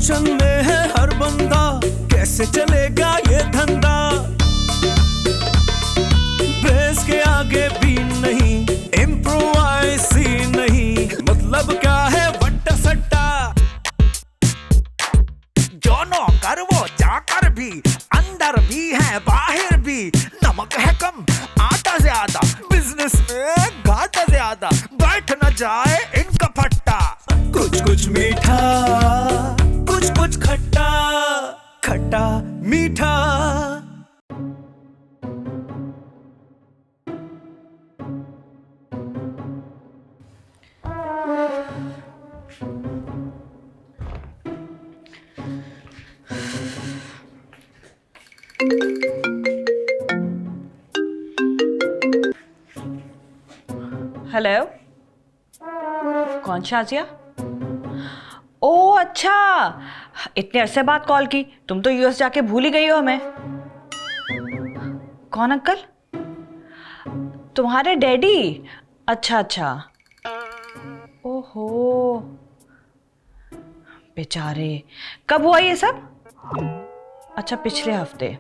Tension में है हर बंदा, कैसे चलेगा ये धंधा। बेस के आगे भी नहीं, इम्प्रोवाइज ही नहीं, मतलब क्या है वट्टा सट्टा। जो नौकर वो चाकर भी, अंदर भी है बाहर भी, नमक है कम आटा ज्यादा, बिजनेस में घाटा ज्यादा, बैठ न जाए इनका फट्टा। कुछ कुछ मीठा, कुछ कुछ खट्टा, खट्टा मीठा। हेलो, कौन शाजिया? ओ अच्छा, इतने अरसे बाद कॉल की। तुम तो यूएस जाके भूल ही गई हो हमें। कौन अंकल? तुम्हारे डैडी? अच्छा अच्छा। ओहो, बेचारे। कब हुआ ये सब? अच्छा, पिछले हफ्ते।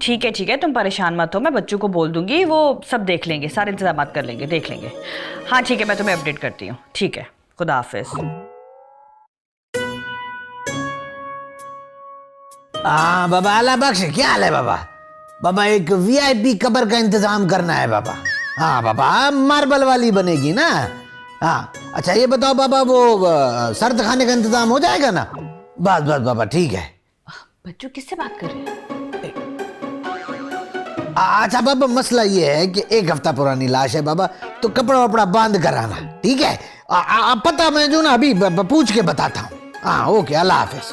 ठीक है, तुम परेशान मत हो, मैं बच्चों को बोल दूंगी, वो सब देख लेंगे, सारे इंतजाम कर लेंगे, देख लेंगे। हाँ ठीक है, मैं तुम्हें अपडेट करती हूँ। ठीक है, खुदा हाफिज। हाँ बाबा, अल्लाह बख्श, क्या हाल है बाबा? बाबा एक वीआईपी कब्र का इंतजाम करना है बाबा। हाँ बाबा, मार्बल वाली बनेगी ना। हाँ अच्छा, ये बताओ बाबा, वो सर्द खाने का इंतजाम हो जाएगा ना? बस बस बाबा, ठीक है। बच्चों किससे बात कर रहे हैं? अच्छा बाबा, मसला ये है कि 1 हफ्ता पुरानी लाश है बाबा, तो कपड़ा वपड़ा बांध कर आना, ठीक है? पता मैं जो ना अभी पूछ के बताता हूँ। हाँ ओके, अल्लाह हाफिज।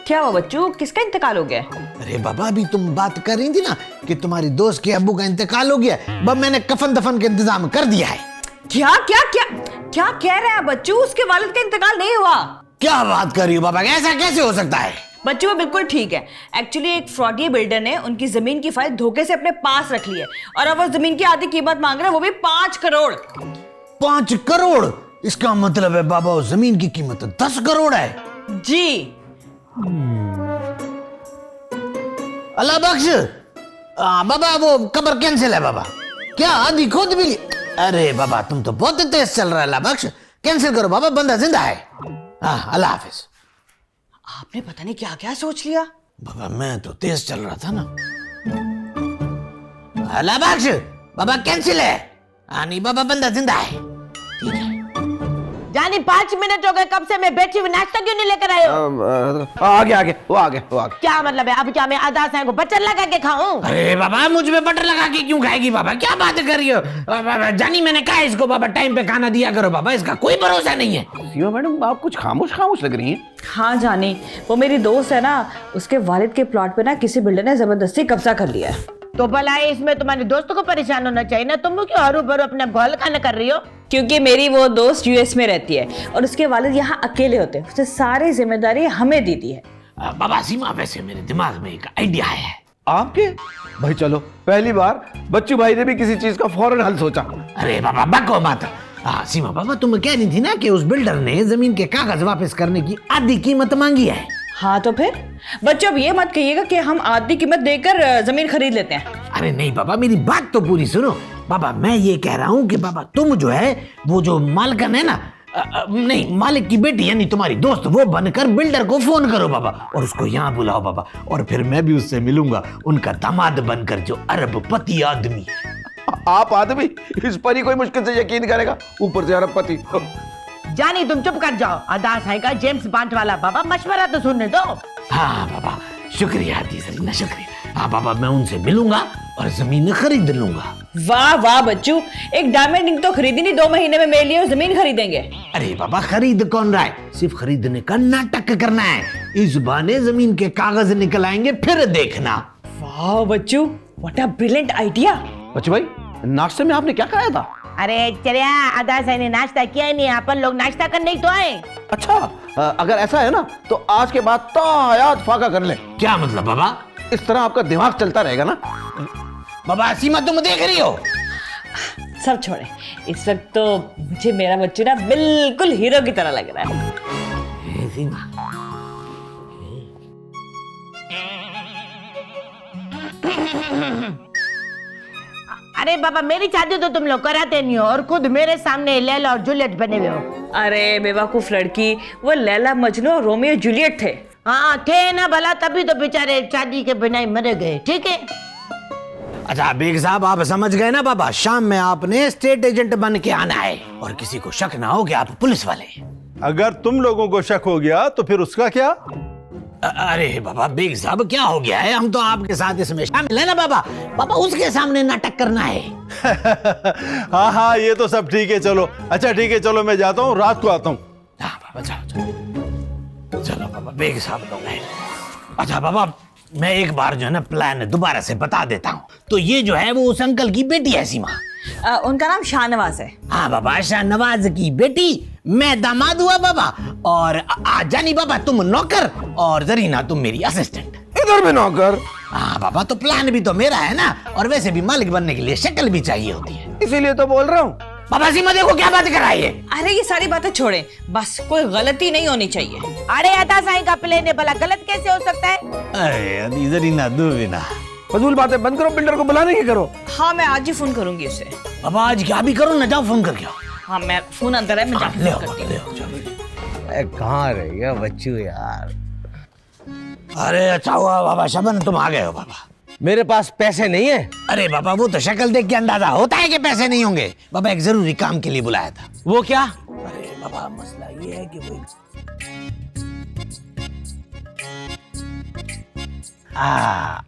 क्या हुआ बच्चों, किसका इंतकाल हो गया? अरे बाबा, अभी तुम बात कर रही थी ना कि तुम्हारी दोस्त के अब्बू का इंतकाल हो गया। बाबा मैंने कफन दफन का इंतजाम कर दिया है। क्या क्या क्या क्या कह रहे हैं बच्चों? उसके वालिद का इंतकाल नहीं हुआ? क्या बात कर रही हो बाबा, ऐसा कैसे हो सकता है? बच्चों वो बिल्कुल ठीक है। एक्चुअली एक फ्रॉडी बिल्डर ने उनकी जमीन की फाइल धोखे से अपने पास रख ली है, और अब वो जमीन की आधी कीमत मांग रहे हैं, वो भी 5 करोड़। 5 करोड़? इसका मतलब है बाबा उस जमीन की कीमत 10 करोड़ है। जी। अल्लाह बख्श। बाबा वो कब्र कैंसिल है बाबा। क्या आधी खुद भी? अरे बाबा तुम तो बहुत तेज चल रहा है। अल्लाह बख्श, कैंसिल करो बाबा, बंदा जिंदा है। अल्लाह हाफिज। आपने पता नहीं क्या क्या सोच लिया। बाबा मैं तो तेज चल रहा था ना। अल्लाह बख्श, बाबा कैंसिल है। नहीं बाबा, बंदा जिंदा है। ठीक है जानी, 5 मिनट हो गए कब से मैं बैठी हुई, नाश्ता क्यों नहीं लेकर आए हो? आगे वो आगे। क्या मतलब है? अब क्या मैं आधा साय को बटर लगा के खाऊं? अरे बाबा, मुझ में बटर लगा के क्यों खाएगी बाबा? क्या बात कर रही हो? जानी मैंने कहा इसको बाबा टाइम पे खाना दिया करो बाबा, इसका कोई भरोसा नहीं है। सीमा मैडम, आप कुछ खामोश लग रही हैं। हाँ जानी, वो मेरी दोस्त है ना, उसके वालिद के प्लॉट पे ना किसी बिल्डर ने जबरदस्ती कब्जा कर लिया है। तो भला इसमें तुम्हारे दोस्तों को परेशान होना चाहिए ना, तुम क्यों हरू भरू अपने गोल खाना कर रही हो? क्योंकि मेरी वो दोस्त यूएस में रहती है और उसके वालिद यहाँ अकेले होते हैं, उसने सारी जिम्मेदारी हमें दी दी है। बाबा सीमा, वैसे मेरे दिमाग में एक आइडिया है। आपके? भाई चलो, पहली बार बच्चू भाई ने भी किसी चीज का फौरन हल सोचा। अरे बाबा बको मत। सीमा बाबा, तुम कह रही थी ना कि उस बिल्डर ने जमीन के कागज वापस करने की आधी कीमत मांगी है। हाँ तो फिर बच्चों, अब ये मत कहिएगा कि हम आधी कीमत देकर जमीन खरीद लेते हैं। अरे नहीं बाबा, मेरी बात तो पूरी सुनो। बाबा मैं ये कह रहा हूँ कि बाबा तुम जो है वो जो मालकन है ना, नहीं मालिक की बेटी यानी तुम्हारी दोस्त, वो बनकर बिल्डर को फोन करो बाबा, और उसको यहाँ बुलाओ बाबा, और फिर मैं भी उससे मिलूंगा, उनका दामाद बनकर, जो अरबपति आदमी। आप आदमी, इस पर ही कोई मुश्किल से यकीन करेगा, ऊपर से अरबपति। जानी तुम चुप कर जाओ। आधा साय का जेम्स बॉन्ड वाला बाबा, मशवरा तो सुनने दो। हाँ बाबा, शुक्रिया आदि सरीना, शुक्रिया। हाँ बाबा, मैं उनसे मिलूंगा और जमीन खरीद लूंगा। वाह वाह बच्चू, एक डायमंड रिंग तो खरीदी नहीं, 2 महीने में मेरे लिए जमीन खरीदेंगे। अरे बाबा, खरीद कौन रहा है, सिर्फ खरीदने का नाटक करना है। इस बहाने जमीन के कागज निकल आएंगे, फिर देखना। वाह बच्चू, व्हाट अ ब्रिलियंट आइडिया। बच्चू भाई, नाश्ते में आपने क्या खाया था? अरे चलिया, आधा साय ने नाश्ता किया ही नहीं, अपन लोग नाश्ता करने ही तो आए। अच्छा, अगर ऐसा है ना तो आज के बाद तायात फाका कर ले। क्या मतलब बाबा? इस तरह आपका दिमाग चलता रहेगा ना। बाबा सीमा, तुम देख रही हो? सब छोड़े, इस वक्त तो मुझे मेरा बच्चू ना बिल्कुल हीरो की तरह लग रहा है। सीमा, अरे बाबा मेरी शादी तो तुम लोग कराते नहीं हो और खुद मेरे सामने लैला और जूलियट बने हुए हो। अरे बेवकूफ लड़की, वो लैला मजनू और रोमियो जूलियट थे। हाँ थे ना भला, तभी तो बेचारे शादी के बिना ही मर गए। ठीक है। अच्छा बेग साहब, आप समझ गए ना बाबा, शाम में आपने स्टेट एजेंट बन के आना है और किसी को शक ना हो कि आप पुलिस वाले। अगर तुम लोगों को शक हो गया तो फिर उसका क्या? अरे बाबा बेग साहब, क्या हो गया है? हम तो आपके साथ इसमें शामिल है ना बाबा। बाबा उसके सामने नाटक करना है। हाँ हाँ, ये तो सब ठीक है, चलो। अच्छा ठीक है, चलो मैं जाता हूँ, रात को आता हूँ। हाँ बाबा जाओ चलो। चलो बाबा, बेग साहब लोग हैं। अच्छा बाबा, मैं एक बार जो है ना प्लान दोबारा से बता देता हूँ। तो ये जो है वो उस अंकल की बेटी है सीमा। उनका नाम शाहनवाज है। हाँ बाबा, शाहनवाज की बेटी, मैं दामाद हुआ बाबा। और जानी बाबा तुम नौकर और जरीना तुम मेरी असिस्टेंट। इधर भी नौकर। हाँ बाबा, तो प्लान भी तो मेरा है ना, और वैसे भी मालिक बनने के लिए शक्ल भी चाहिए होती है। इसीलिए तो बोल रहा हूँ। बाबा सीमा देखो क्या बात कर रहा है ये। अरे ये सारी बातें छोड़े, बस कोई गलती नहीं होनी चाहिए। अरे अदा साईं का प्लेन है, भला गलत कैसे हो सकता है? अरे जरीना दूबिना, फजूल बातें बंद करो, बिल्डर को बुलाने की करो। हाँ मैं आज ही फोन करूंगी उसे। बाबा आज क्या भी करो ना, जाओ फोन करके आओ। हाँ मैं फोन अंदर है, मैं जाके ले फोन आओ करती ले हूँ। आओ, जाओ। कहाँ रह गया बच्चू यार? अरे अच्छा हुआ बाबा शबन तुम आ गए हो बाबा। मेरे पास पैसे नहीं है। अरे बाबा वो तो शक्ल देख के अंदाजा होता है कि पैसे नहीं होंगे। बाबा एक जरूरी काम के लिए बुलाया था। वो क्या? अरे बाबा मसला ये है कि वो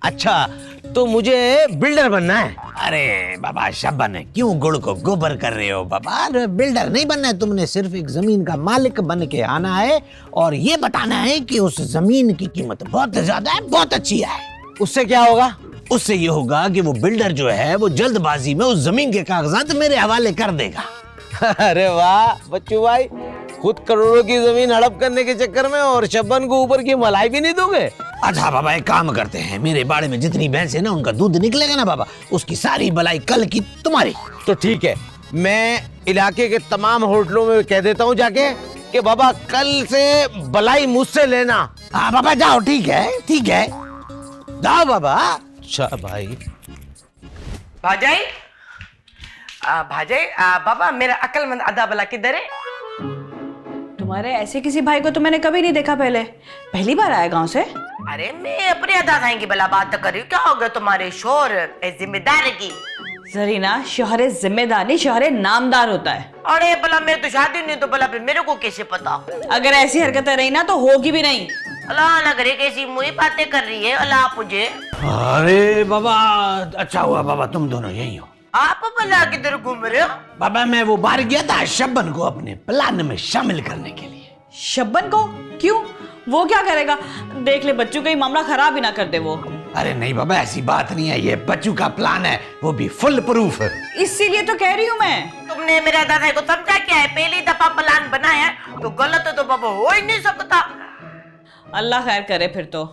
अच्छा, तो मुझे बिल्डर बनना है। अरे बाबा शबन क्यों गुड़ को गोबर कर रहे हो बाबा? अरे बिल्डर नहीं बनना है तुमने, सिर्फ एक जमीन का मालिक बन के आना है और ये बताना है कि उस जमीन की कीमत बहुत ज्यादा है, बहुत अच्छी है। उससे क्या होगा? उससे ये होगा कि वो बिल्डर जो है वो जल्दबाजी में उस जमीन के कागजात मेरे हवाले कर देगा। अरे वाह बच्चू भाई, खुद करोड़ों की जमीन हड़प करने के चक्कर में और शब्बन को ऊपर की मलाई भी नहीं दोगे? अच्छा बाबा एक काम करते हैं, मेरे बाड़े में जितनी भैंस है ना उनका दूध निकलेगा ना बाबा, उसकी सारी बलाई कल की तुम्हारी। तो ठीक है, मैं इलाके के तमाम होटलों में कह देता हूँ जाके कि बाबा कल से बलाई मुझसे लेना। हाँ बाबा जाओ, ठीक है ठीक है, जाओ बाबा। अच्छा भाई। भाजाई, भाजाई, बाबा मेरा अक्लमंद अदा भला किधर है? तुम्हारे ऐसे किसी भाई को तो मैंने कभी नहीं देखा पहले, पहली बार आया गांव से। अरे मैं अपने अदा साईं की भला बात कर रही हूँ। क्या हो गया तुम्हारे शोर जिम्मेदार की? जरीना, शोहरे जिम्मेदार नहीं, शोहरे नामदार होता है। अरे भला मेरे तो शादी नहीं, तो भला फिर मेरे को कैसे पता? अगर ऐसी हरकतें रही ना तो होगी भी नहीं। अल्लाह ना करे कैसी मुझे बातें कर रही है। अल्लाह मुझे। अरे बाबा अच्छा हुआ बाबा तुम दोनों यही हो। आप भला किधर घूम रहे हो? बाबा मैं वो बाहर गया था शब्बन को अपने प्लान में शामिल करने के लिए। शब्बन को? क्यों, वो क्या करेगा? देख ले बच्चों का ही मामला खराब ही ना कर दे वो। अरे नहीं बाबा ऐसी बात नहीं है, ये बच्चू का प्लान है, वो भी फुल प्रूफ है। इसीलिए तो कह रही हूँ मैं। तुमने मेरा दादा को समझा क्या है? पहली दफा प्लान बनाया तो गलत तो बाबा हो ही नहीं सकता। अल्लाह खैर करे फिर तो।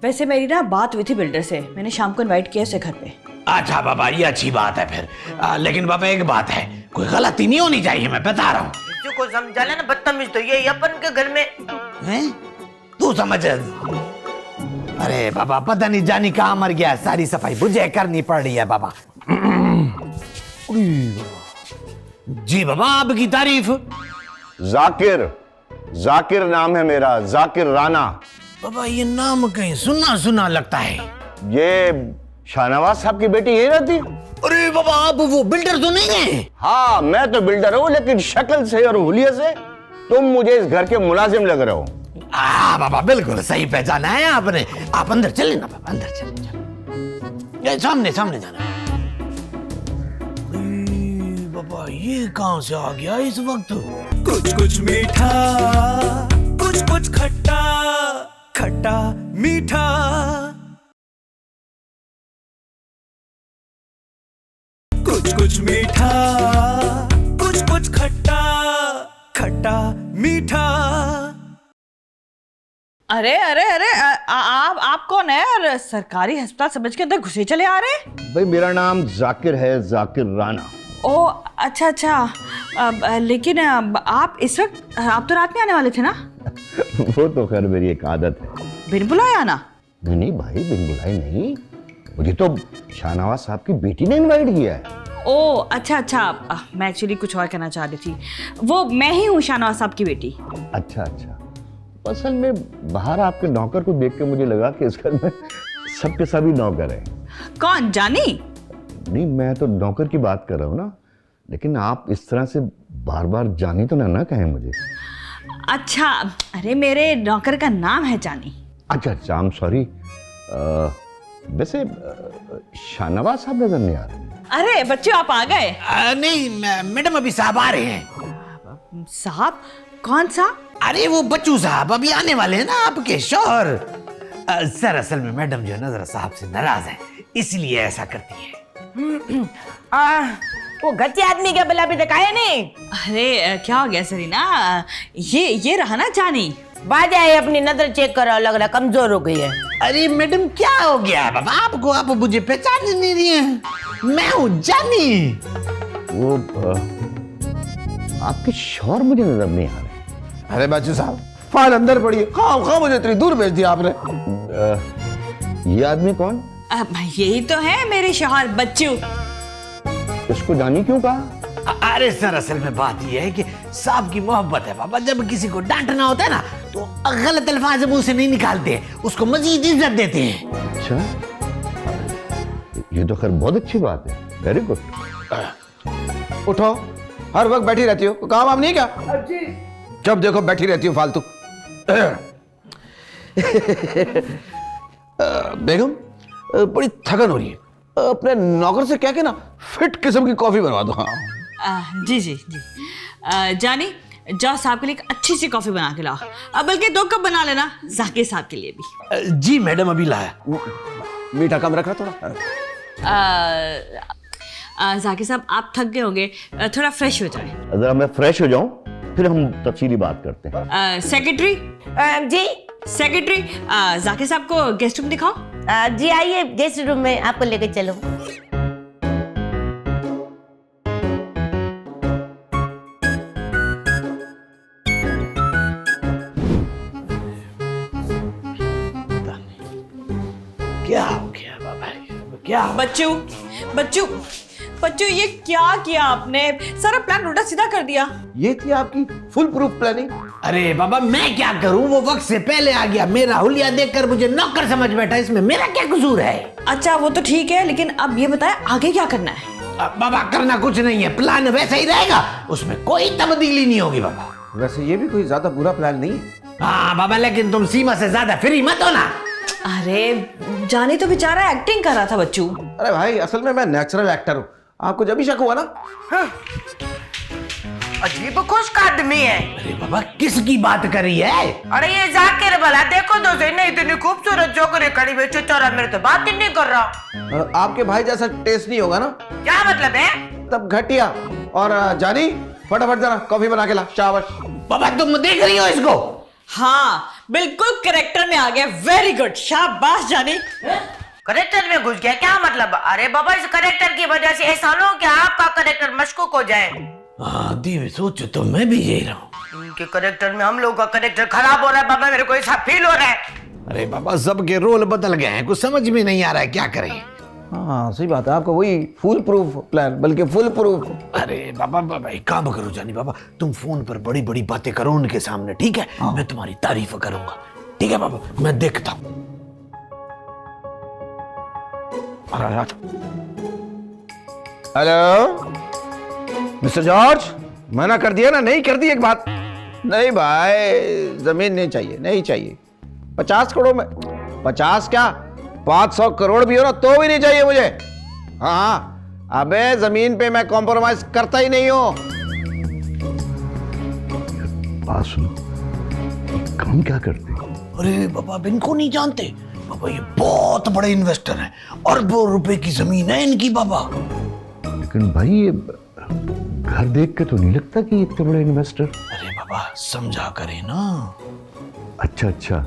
वैसे मेरी ना बात हुई थी बिल्डर से, मैंने शाम को इनवाइट किया उसे घर पे। अच्छा बाबा ये अच्छी बात है फिर। लेकिन बाबा एक बात है, कोई गलती नहीं होनी चाहिए, मैं बता रहा हूँ। किसी को समझा लेना, बदतमीज तो ये अपन के घर में। हैं? तू समझ। अरे बाबा पता नहीं जानी कहाँ मर गया, सारी सफाई मुझे करनी पड़ रही है बाबा। जी बाबा आपकी तारीफ। जाकिर, जाकिर नाम है मेरा, जाकिर राणा। बाबा ये नाम कहीं सुना सुना लगता है। ये शाहनवाज साहब की बेटी यही रहती? अरे बाबा आप वो बिल्डर तो नहीं है? हाँ मैं तो बिल्डर हूँ, लेकिन शक्ल से और हुलिये से तुम मुझे इस घर के मुलाजिम लग रहे हो। हाँ बाबा बिल्कुल सही पहचाना है आपने। आप अंदर चले ना बाबा, अंदर चले, सामने सामने जाना। बाबा ये कहाँ से आ गया इस वक्त? कुछ कुछ मीठा, कुछ कुछ खट्टा, खट्टा मीठा। कुछ कुछ मीठा, कुछ कुछ खट्टा, खट्टा मीठा। अरे अरे अरे आप कौन है और सरकारी अस्पताल समझ के अंदर घुसे चले आ रहे? भाई मेरा नाम जाकिर है, जाकिर राणा। ओ अच्छा अच्छा। लेकिन आप इस वक्त, आप तो रात में आने वाले थे ना? वो तो खैर मेरी एक आदत है। बिन बुलाए आना? नहीं नहीं भाई, बिन बुलाए नहीं। मुझे तो शाहनवाज साहब की बेटी ने इनवाइट किया है। ओ अच्छा अच्छा, मैं एक्चुअली कुछ और कहना चाह रही थी। वो मैं ही हूँ शाहनवाज साहब की बेटी। अच्छा अच्छा, असल में बाहर आपके नौकर को देख के मुझे लगा कि इस घर में सबके सभी नौकर हैं। कौन, जानी? नहीं, मैं तो नौकर की बात कर रहा हूँ ना, लेकिन आप इस तरह से बार बार जानी तो ना कहें मुझे। अच्छा, अरे मेरे नौकर का नाम है जानी। अच्छा अच्छा, आई एम सॉरी। वैसे शाहनवाज साहब नजर नहीं आ रहे। अरे बच्चों, आप आ गए? नहीं मैडम, अभी साहब आ रहे हैं। साहब? कौन सा? अरे वो बच्चू साहब अभी आने वाले हैं ना, आपके शौहर। सर असल में मैडम जो है ना जरा साहब से नाराज है, इसलिए ऐसा करती है। वो गच्चे आदमी क्या भला अभी तक आया नहीं? अरे क्या हो गया सरीना? ये रहा ना जानी। बाजा है, अपनी नजर चेक करो, लग रहा कमजोर हो गई है। अरे मैडम क्या हो गया है बाबा आपको? आप मुझे पहचान नहीं रही हैं? मैं हूँ जानी। वो आपके शौहर मुझे नजर नहीं आ रहे। अरे बच्चू साहब, फाइल अंदर पड़ी है, खाओ मुझे इतनी दूर भेज दिया आपने। ये आदमी कौन? यही तो है मेरे शौहर बच्चू। इसको जानी क्यों कहा? अरे सर असल में बात यह है कि साहब की मोहब्बत है बाबा। जब किसी को डांटना होता है ना तो गलत अल्फाज मुंह से नहीं निकालते हैं, उसको मजीद इज्जत देते हैं। अच्छा, ये तो खैर बहुत अच्छी बात है, वेरी गुड। उठो, हर वक्त बैठी रहती हो, काम वाम नहीं क्या? जब देखो बैठी रहती हो फालतू। बेगम, बड़ी थकन हो रही है, अपने नौकर से क्या कहना फिट किस्म की कॉफी बनवा दो। हाँ जी जी जी। जानी, जाओ साहब के लिए एक अच्छी सी कॉफी बना के लाओ। बल्कि 2 कप बना लेना जाकिर साहब के लिए भी। जी मैडम अभी लाया। मीठा कम रखा थोड़ा। जाकिर साहब आप थक गए होंगे, थोड़ा फ्रेश हो जाए। अगर मैं फ्रेश हो जाऊं फिर हम तफसीली बात करते हैं। सेक्रेटरी जी सेक्रेटरी, जाकिर साहब को गेस्ट रूम दिखाओ। जी आइए, गेस्ट रूम में आपको लेके चलो। क्या हो गया बाबा? क्या बच्चू बच्चू बच्चू, ये क्या किया आपने? सारा प्लान उल्टा सीधा कर दिया। ये थी आपकी फुल प्रूफ प्लानिंग? अरे बाबा मैं क्या करूं, वो वक्त से पहले आ गया। मेरा हुलिया देखकर मुझे नौकर समझ बैठा, इसमें मेरा क्या कसूर है? अच्छा वो तो ठीक है, लेकिन अब ये बताएं आगे क्या करना है? बाबा करना कुछ नहीं है, प्लान वैसा ही रहेगा, उसमें कोई तब्दीली नहीं होगी बाबा। वैसे ये भी कोई ज्यादा बुरा प्लान नहीं है। हाँ बाबा, लेकिन तुम सीमा से ज्यादा फ्री मत हो ना। अरे जानी तो बेचारा एक्टिंग कर रहा था बच्चू। अरे भाई, असल में मैं नेचुरल एक्टर हूँ, आपको जब भी शक हुआ ना। अजीब खुश आदमी है। अरे बाबा किसकी बात कर रही है? अरे ये जाकिर भला देखो तो सही, नहीं इतनी खूबसूरत छोकरी खड़ी हुई, चुचौरा मेरे तो बात ही नहीं कर रहा। आपके भाई जैसा टेस्ट नहीं होगा ना। क्या मतलब है? तब घटिया। और जानी, फटाफट जरा कॉफी बना के ला, शाबाश। बाबा तुम देख रही हो इसको? हाँ बिल्कुल करेक्टर में आ गया, वेरी गुड, शाबाश जानी। करेक्टर में घुस गया, क्या मतलब? अरे बाबा, इस करेक्टर की वजह से ऐसा ना हो कि आपका करेक्टर मशकूक हो जाए। हाँ दी सोचो तो मैं भी यही रहा हूँ। इनके करेक्टर में हम लोगों का करेक्टर खराब हो रहा है बाबा, मेरे को ऐसा फील हो रहा है। अरे बाबा सबके रोल बदल गए हैं, कुछ समझ में नहीं आ रहा है, क्या करें? हाँ सही बात है, आपका वही फुल प्रूफ प्लान, बल्कि फुल प्रूफ। अरे बाबा एक काम करो जानी बाबा, तुम फोन पर बड़ी बड़ी बातें करो उनके सामने, ठीक है? हाँ। मैं तुम्हारी तारीफ करूंगा, ठीक है बाबा? मैं देखता हूँ। हेलो मिस्टर जॉर्ज, मना कर दिया ना, नहीं कर दी एक बात। नहीं भाई, जमीन नहीं चाहिए, नहीं चाहिए। 50 करोड़ में 50 क्या 500 करोड़ भी हो ना तो भी नहीं चाहिए मुझे। हाँ अबे, जमीन पे मैं कॉम्प्रोमाइज करता ही नहीं हूं। बात सुनो, काम क्या करते? अरे बाबा अब इनको नहीं जानते बाबा, ये बहुत बड़े इन्वेस्टर हैं, अरबों रुपए की जमीन है इनकी बाबा। लेकिन भाई ये घर देख के तो नहीं लगता कि इतने बड़े इन्वेस्टर। अरे बाबा समझा करें ना। अच्छा अच्छा,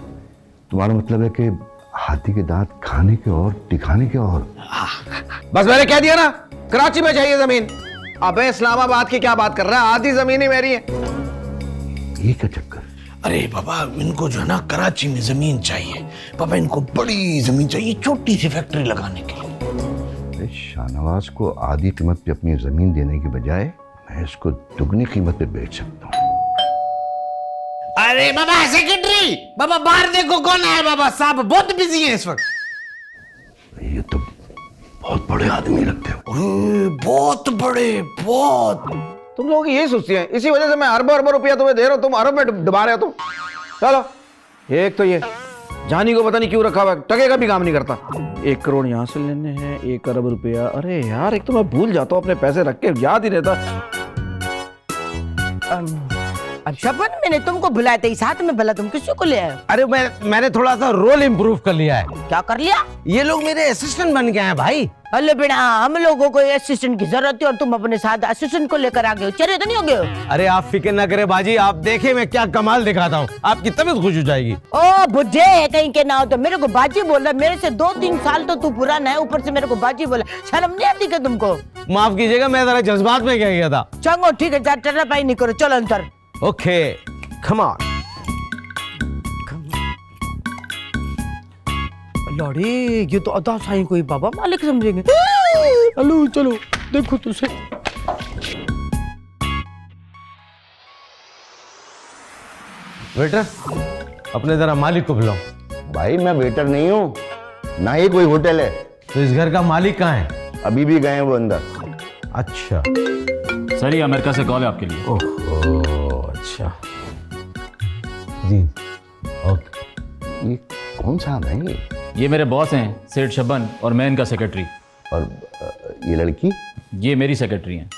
तुम्हारा मतलब है कि हाथी के दांत खाने के और दिखाने के और। बस मैंने कह दिया ना, कराची में चाहिए जमीन। अबे इस्लामाबाद की क्या बात कर रहा है, आधी जमीन ही मेरी है। ये क्या चक्कर? अरे बाबा इनको जो है ना कराची में जमीन चाहिए पापा, इनको बड़ी जमीन चाहिए छोटी सी फैक्ट्री लगाने के लिए। शाहनवाज को आधी कीमत पे अपनी जमीन देने की बजाय मैं इसको दुगनी कीमत पे बेच सकता हूँ। अरे बाबा सेक्रेटरी, बाबा बाहर देखो कौन है। बाबा साहब बहुत बिजी है इस वक्त। ये तो बहुत बड़े आदमी लगते हो। अरे बहुत बड़े, बहुत। तुम लोग यही सोचते हैं, इसी वजह से मैं अरबों अरबों रुपया तुम्हें दे रहा हूँ, तुम अरब में डुबा रहे हो। तुम चलो, एक तो ये जानी को पता नहीं क्यों रखा हुआ है, टके का भी काम नहीं करता। 1 करोड़ यहाँ से लेने हैं, 1 अरब रुपया। अरे यार, एक तो मैं भूल जाता हूँ अपने पैसे रख के, याद ही रहता। अच्छा पर मैंने तुमको बुलाया था, इस हाथ में भला तुम किसी को ले आए? अरे मैंने थोड़ा सा रोल इम्प्रूव कर लिया है। क्या कर लिया? ये लोग मेरे असिस्टेंट बन गए हैं भाई। अल्ले बेटा, हम लोगों को असिस्टेंट की जरूरत है और तुम अपने साथ असिस्टेंट को लेकर आ गए हो। चले तो नहीं हो गए हो? अरे आप फिक्र ना करें बाजी, आप देखे मैं क्या कमाल दिखाता हूँ, आपकी तबीयत खुश हो जाएगी। ओ बुढ़े है कहीं के ना हो तो मेरे को बाजी बोला। मेरे से 2-3 साल तो तू पुराना है, ऊपर से मेरे को बाजी बोला। शर्म नहीं आती क्या तुमको? माफ कीजिएगा, मैं जरा जज्बात में कह गया था। चंगो ठीक है, जा टर्रापाई नहीं करो, चलो अंदर। Okay come on. लड़े ये तो अदा साईं कोई बाबा मालिक समझेंगे। हेलो चलो देखो तुझे। वेटर, अपने जरा मालिक को बुलाओ। भाई मैं वेटर नहीं हूँ, ना ही कोई होटल है। तो इस घर का मालिक कहाँ है? अभी भी गए हैं वो अंदर। अच्छा सर, ये अमेरिका से कॉल है आपके लिए। ओहो अच्छा जी, ओके। ये कौन सा है ये? ये मेरे बॉस हैं सेठ शबन, और मैं इनका सेक्रेटरी। और ये लड़की? ये मेरी सेक्रेटरी हैं।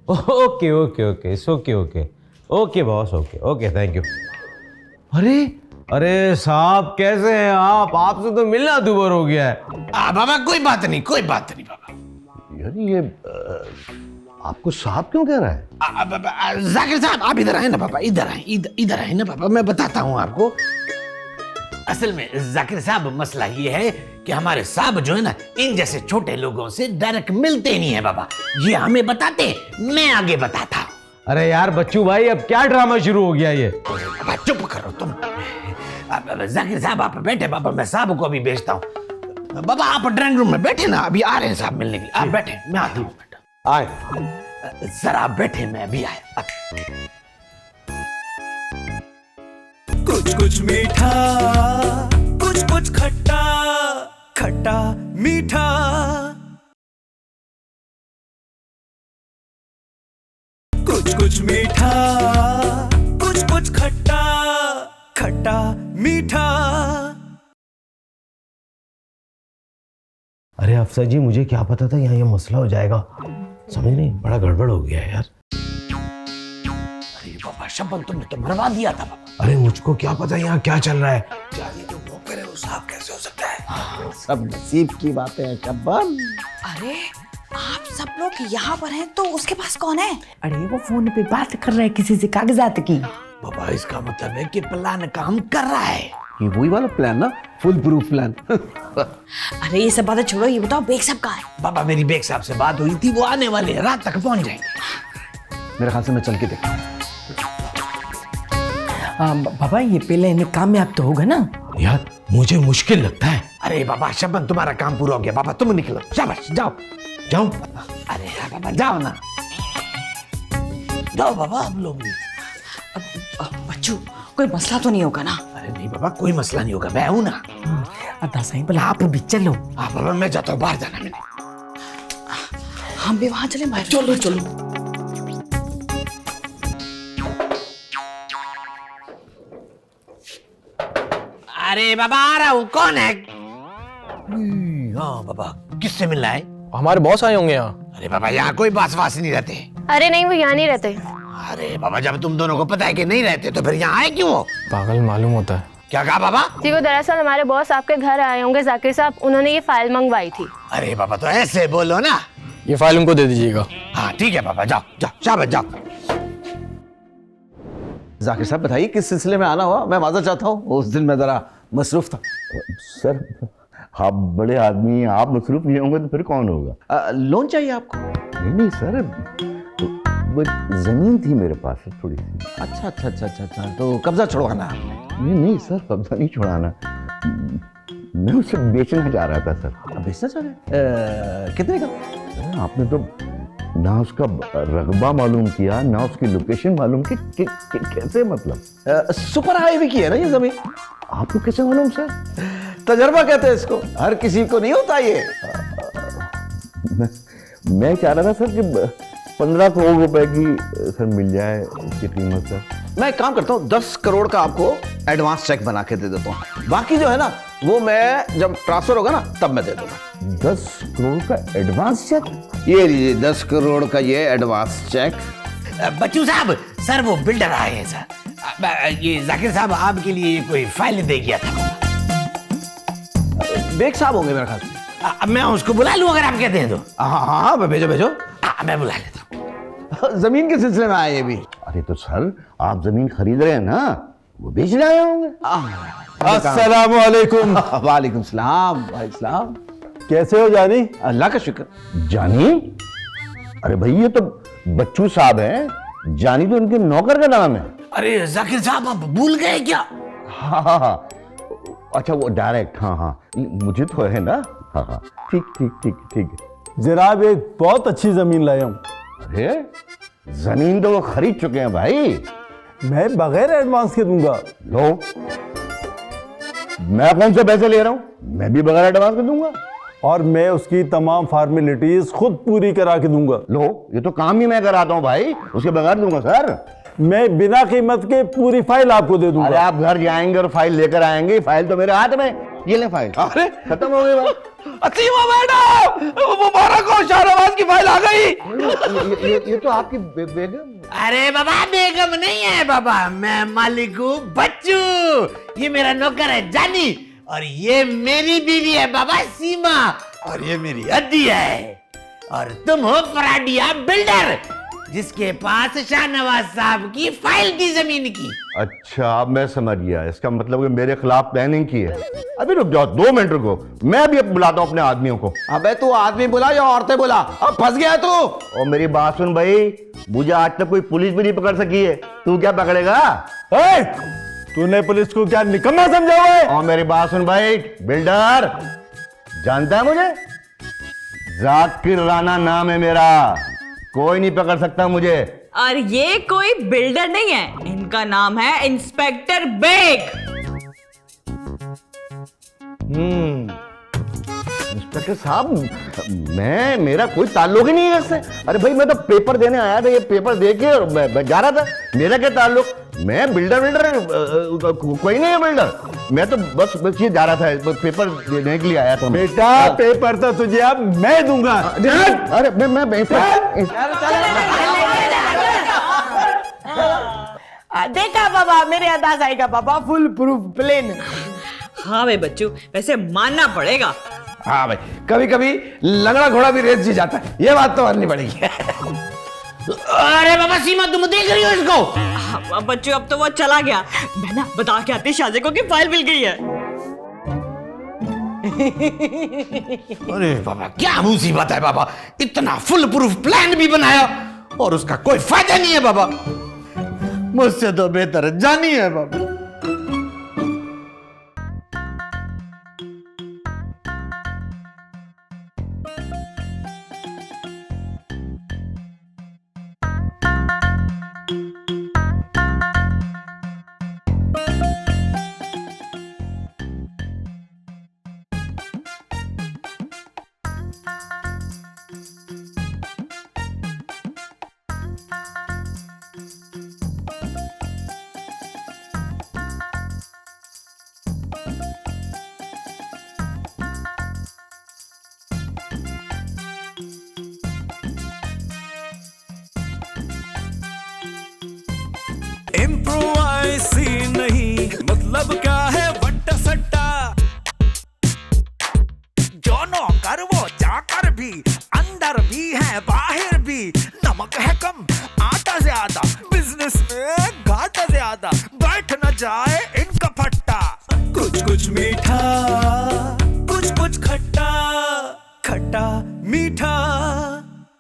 Okay okay okay, it's okay okay okay boss, okay okay, thank you. अरे अरे साहब कैसे हैं आप? आपसे तो मिलना दूबर हो गया है। बाबा कोई बात नहीं, कोई बात नहीं बाबा। यार ये आपको साहब क्यों कह रहा है? जाकिर साहब आप इधर आए ना पापा, इधर आए, इधर आए ना पापा, मैं बताता हूँ आपको। असल में जाकिर साहब मसला ये है कि हमारे साहब जो है ना, इन जैसे छोटे लोगों से डायरेक्ट मिलते नहीं है बाबा। ये हमें बताते, मैं आगे बताता हूँ। अरे यार बच्चू भाई, अब क्या ड्रामा शुरू हो गया ये? चुप करो तुम। जाकिर साहब आप बैठे बाबा, मैं साहब को अभी भेजता हूँ। बाबा आप ड्राइंग रूम में बैठे ना, अभी आ रहे हैं साहब मिलने के लिए। आप बैठे, मैं आता हूँ। आए जरा आप बैठे, मैं अभी आया। कुछ कुछ मीठा, कुछ कुछ खट्टा, खट्टा मीठा। कुछ कुछ मीठा, कुछ कुछ खट्टा, खट्टा मीठा। अरे अफसर जी, मुझे क्या पता था यहाँ ये मसला हो जाएगा। समझ नहीं, बड़ा गड़बड़ हो गया है यार। अरे बाबा शबन, तुमने तो मरवा दिया था बाबा। अरे मुझको क्या पता यहाँ क्या चल रहा है। क्या ये जो नौकर है वो साहब कैसे हो सकता है? सब नसीब की बातें हैं शबन। अरे आप सब लोग यहाँ पर हैं तो उसके पास कौन है? अरे वो फोन पे बात कर रहा है किसी से, कागजात की। बाबा इसका मतलब है कि प्लान काम कर रहा है। ये वही वाला प्लान ना, फुल प्रूफ प्लान। अरे ये सब बातें छोड़ो, ये बताओ बेग साहब कहाँ है? बाबा मेरी बेग साहब से बात हुई थी, वो आने वाले हैं, रात तक पहुंच जाएंगे। मेरे ख्याल से मैं चल के देखता हूँ। बाबा ये पहले इन्हें कामयाब तो होगा ना? यार मुझे मुश्किल लगता है। अरे बाबा शबन, तुम्हारा काम पूरा हो गया। बाबा तुम निकलो, शाबाश, जाओ जाओ। अरे यार बाबा जाओ ना, जाओ बाबा हम लोग भी। बच्चू कोई मसला तो नहीं होगा ना? अरे नहीं बाबा, कोई मसला नहीं होगा, मैं हूं ना। अदा साईं भला आप भी चलो। हाँ बाबा मैं जाता हूँ, बाहर जाना मैंने। हम भी वहां चले बाहर। चलो चलो। अरे बाबा आ रहा हूँ, कौन है? हाँ बाबा, किससे मिलना है? हमारे बॉस आए होंगे यहाँ। अरे बाबा यहाँ कोई बास वास नहीं रहते। अरे नहीं, वो यहाँ नहीं रहते। अरे बाबा जब तुम दोनों को पता है कि नहीं रहते तो फिर यहाँ आए क्यों? पागल मालूम होता है। क्या कहा बाबा? जी वो दरअसल हमारे बॉस आपके घर आए होंगे जाकिर साहब, उन्होंने ये फाइल मंगवाई थी। अरे बाबा तो ऐसे बोलो ना। ये फाइल उनको दे दीजिएगा। हाँ ठीक है बाबा, जाओ जाओ, शाबाश जाओ। जाकिर साहब बताइए किस सिलसिले में आना हुआ? मैं माजर चाहता हूँ, उस दिन मैं जरा मसरूफ था। सर आप बड़े आदमी हैं, आप मसरूफ नहीं होंगे तो फिर कौन होगा? लोन चाहिए आपको? नहीं नहीं सर, वो जमीन थी मेरे पास थोड़ी सी। अच्छा अच्छा अच्छा अच्छा अच्छा, तो कब्जा छुड़वाना? नहीं नहीं सर, कब्जा नहीं छुड़ाना, मैं उसे बेचना चाह रहा था सर। अब बेचना चाह रहे? कितने का? सर, आपने तो ना उसका रकबा मालूम किया, ना उसकी लोकेशन मालूम की, कैसे मतलब? सुपर हाईवे की है ना ये जमीन। आपको कैसे मालूम सर? तजर्बा कहते हैं इसको, हर किसी को नहीं होता ये। मैं चाह रहा था सर कि 15 करोड़ रुपए की सर मिल जाए उसकी कीमत सर। मैं एक काम करता हूँ, 10 करोड़ का आपको एडवांस चेक बना के दे देता हूँ, बाकी जो है ना वो मैं जब ट्रांसफर होगा ना तब मैं दे दूंगा। 10 करोड़ का एडवांस चेक? ये लीजिए 10 करोड़ का ये एडवांस चेक। बच्चू साहब, सर वो बिल्डर आए हैं सर। ये जाकिर साहब आपके लिए कोई फाइल दे गया था। बेग साहब होंगे मेरे ख्याल से। मैं उसको बुला लूं अगर आप कहते हैं तो? हाँ हाँ, भेजो भेजो। मैं बुला लेता हूँ। जमीन के सिलसिले में आए ये भी। अरे तो सर आप जमीन खरीद रहे हैं ना, वो बेचने आए होंगे। अस्सलाम वालेकुम। वालेकुम सलाम भाई साहब, कैसे हो जानी? अल्लाह का शुक्र। जानी? अरे भाई ये तो बच्चू साहब हैं, जानी तो उनके नौकर का नाम है। अरे जाकिर साहब आप भूल गए क्या? हाँ हाँ हाँ, अच्छा वो डायरेक्ट, हाँ हाँ मुझे तो है ना। हाँ हाँ ठीक ठीक ठीक ठीक। जनाब एक बहुत अच्छी जमीन लाया हूँ। अरे जमीन तो वो खरीद चुके हैं भाई। मैं बगैर एडवांस के दूंगा। लो, मैं कौन से पैसे ले रहा हूँ, मैं भी बगैर एडवांस के दूंगा। और मैं उसकी तमाम फॉर्मेलिटीज खुद पूरी करा के दूंगा। लो, ये तो काम ही मैं कराता हूँ भाई, उसके बगैर दूंगा सर। मैं बिना कीमत के पूरी फाइल आपको दे दूंगा। अरे आप घर जाएंगे और फाइल लेकर आएंगे, फाइल तो मेरे हाथ में, ये ले फाइल। अरे खत्म हो गई बात। असीमा मैडम, मुबारक हो, शाहनवाज की फाइल आ गई। ये तो आपकी बेगम। अरे बाबा बेगम नहीं है बाबा, मैं मालिक हूँ बच्चू। ये मेरा नौकर है जानी, और ये मेरी बीवी है बाबा सीमा, और ये मेरी अद्दी है। और तुम हो फराडिया बिल्डर, जिसके पास शाहनवाज साहब की फाइल थी जमीन की। अच्छा अब मैं समझ गया, इसका मतलब कि मेरे खिलाफ प्लानिंग की है। अभी रुक जाओ 2 मिनट रुको, मैं भी अब बुलाता हूँ अपने आदमियों को। अबे तू आदमी बुला या औरतें बुला, अब फंस गया तू। और मेरी बात सुन भाई, मुझे आज तक कोई पुलिस भी नहीं पकड़ सकी है, तू क्या पकड़ेगा? तूने पुलिस को क्या निकम्मा समझा हुआ है? और मेरी बात सुन भाई, बिल्डर जानता है मुझे? जाकिर राणा नाम है मेरा, कोई नहीं पकड़ सकता मुझे। और ये कोई बिल्डर नहीं है, इनका नाम है इंस्पेक्टर बेग। इंस्पेक्टर साहब, मेरा कोई ताल्लुक ही नहीं है इससे। अरे भाई मैं तो पेपर देने आया था, ये पेपर दे के और मैं जा रहा था, मेरा क्या ताल्लुक? मैं बिल्डर कोई नहीं है बिल्डर, मैं तो बस ये जा रहा था, पेपर देने के लिए आया था। बेटा पेपर तो तुझे अब मैं दूंगा। अरे मैं देखा बाबा, मेरे अंदाज आएगा बाबा, फुल प्रूफ प्लेन। हाँ भाई बच्चू, वैसे मानना पड़ेगा। हाँ भाई, कभी कभी लंगड़ा घोड़ा भी रेस जी जाता है, ये बात तो माननी पड़ेगी। अरे बाबा सीमा, तुम देख रही हो इसको? हाँ, बच्चू अब तो वो चला गया, मैं ना बता के आती शाहजे को कि फाइल मिल गई है। अरे बाबा क्या मुसीबत है बाबा, इतना फुल प्रूफ प्लान भी बनाया और उसका कोई फायदा नहीं है बाबा। मुझसे तो बेहतर जानी है बाबा। इम्प्रोवाइसी नहीं, मतलब क्या है वट्टा सट्टा। जो नौकर वो जाकर भी, अंदर भी है बाहर भी। नमक है कम आटा ज्यादा, बिजनेस में घाटा ज्यादा। बैठ न जाए इनका फट्टा। कुछ कुछ मीठा, कुछ कुछ खट्टा, खट्टा मीठा।